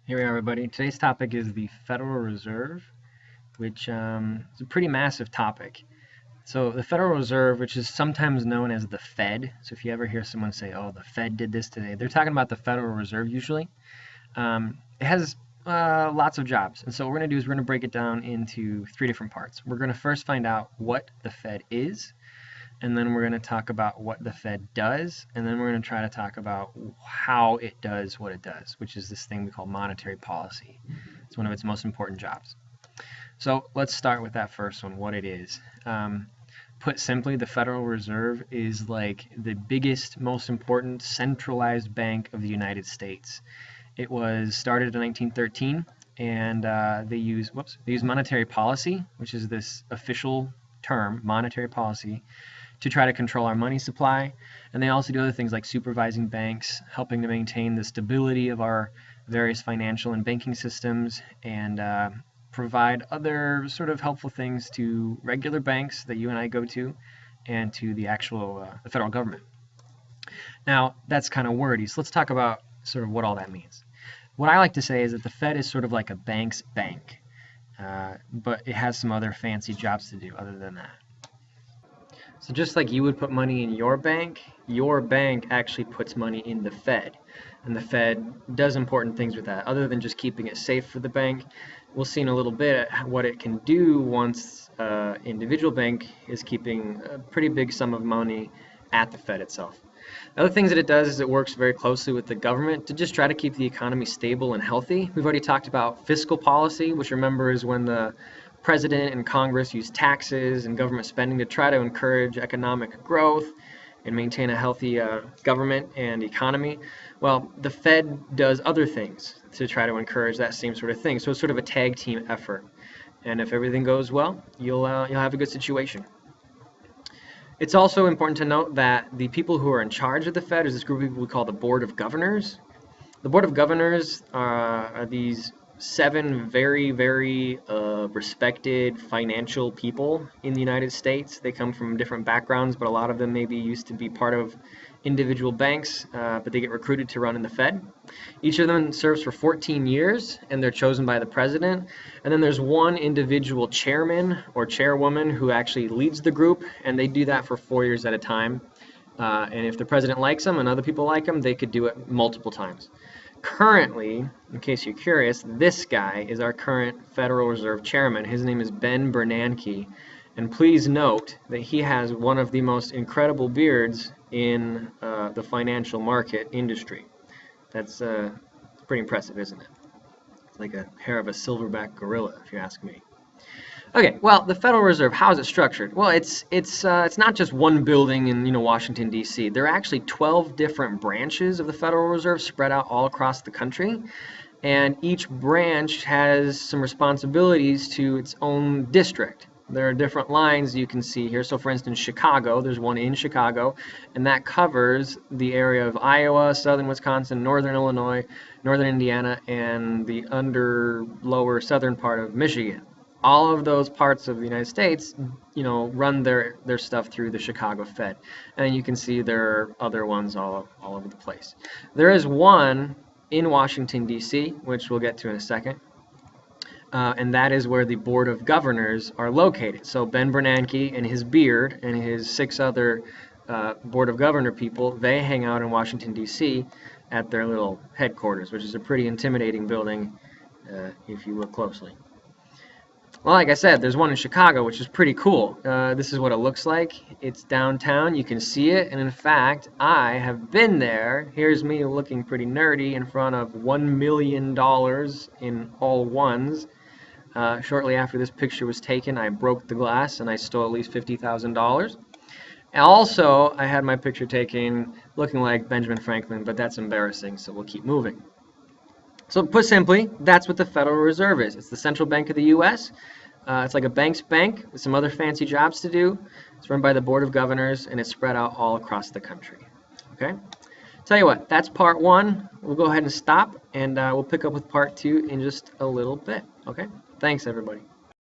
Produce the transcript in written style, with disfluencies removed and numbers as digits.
Here we are, everybody. Today's topic is the Federal Reserve, which is a pretty massive topic. So, the Federal Reserve, which is sometimes known as the Fed. So, if you ever hear someone say, "Oh, the Fed did this today," they're talking about the Federal Reserve usually. It has lots of jobs, and so what we're going to do is we're going to break it down into three different parts. We're going to first find out what the Fed is, and then we're going to talk about what the Fed does, and then we're going to try to talk about how it does what it does, which is this thing we call monetary policy. It's one of its most important jobs. So let's start with that first one, what it is. Put simply, the Federal Reserve is like the biggest, most important centralized bank of the United States. It was started in 1913, and they use monetary policy, which is this official term, monetary policy, to try to control our money supply. And they also do other things like supervising banks, helping to maintain the stability of our various financial and banking systems, and provide other sort of helpful things to regular banks that you and I go to, and to the actual the federal government. Now, that's kind of wordy, so let's talk about sort of what all that means. What I like to say is that the Fed is sort of like a bank's bank, but it has some other fancy jobs to do other than that. So just like you would put money in your bank actually puts money in the Fed. And the Fed does important things with that, other than just keeping it safe for the bank. We'll see in a little bit what it can do once individual bank is keeping a pretty big sum of money at the Fed itself. The other things that it does is it works very closely with the government to just try to keep the economy stable and healthy. We've already talked about fiscal policy, which remember is when the president and Congress use taxes and government spending to try to encourage economic growth and maintain a healthy government and economy. Well, the Fed does other things to try to encourage that same sort of thing. So it's sort of a tag team effort. And if everything goes well, you'll have a good situation. It's also important to note that the people who are in charge of the Fed is this group of people we call the Board of Governors. The Board of Governors are these 7 very, very respected financial people in the United States. They come from different backgrounds, but a lot of them maybe used to be part of individual banks, but they get recruited to run in the Fed. Each of them serves for 14 years, and they're chosen by the president. And then there's one individual chairman or chairwoman who actually leads the group, and they do that for 4 years at a time. And if the president likes them and other people like them, they could do it multiple times. Currently, in case you're curious, this guy is our current Federal Reserve Chairman. His name is Ben Bernanke, and please note that he has one of the most incredible beards in the financial market industry. That's pretty impressive, isn't it? It's like a hair of a silverback gorilla, if you ask me. Okay, well, the Federal Reserve, how is it structured? Well, it's not just one building in Washington, D.C. There are actually 12 different branches of the Federal Reserve spread out all across the country, and each branch has some responsibilities to its own district. There are different lines you can see here. So, for instance, Chicago, there's one in Chicago, and that covers the area of Iowa, southern Wisconsin, northern Illinois, northern Indiana, and the lower southern part of Michigan. All of those parts of the United States, run their stuff through the Chicago Fed. And you can see there are other ones all over the place. There is one in Washington, D.C., which we'll get to in a second. And that is where the Board of Governors are located. So Ben Bernanke and his beard and his 6 other Board of Governor people, they hang out in Washington, D.C. at their little headquarters, which is a pretty intimidating building if you look closely. Well, like I said, there's one in Chicago, which is pretty cool. This is what it looks like. It's downtown. You can see it. And in fact, I have been there. Here's me looking pretty nerdy in front of $1 million in all ones. Shortly after this picture was taken, I broke the glass and I stole at least $50,000. And also, I had my picture taken looking like Benjamin Franklin, but that's embarrassing, so we'll keep moving. So put simply, that's what the Federal Reserve is. It's the central bank of the U.S. It's like a bank's bank with some other fancy jobs to do. It's run by the Board of Governors, and it's spread out all across the country. Okay? Tell you what, that's part 1. We'll go ahead and stop, and we'll pick up with part 2 in just a little bit. Okay? Thanks, everybody.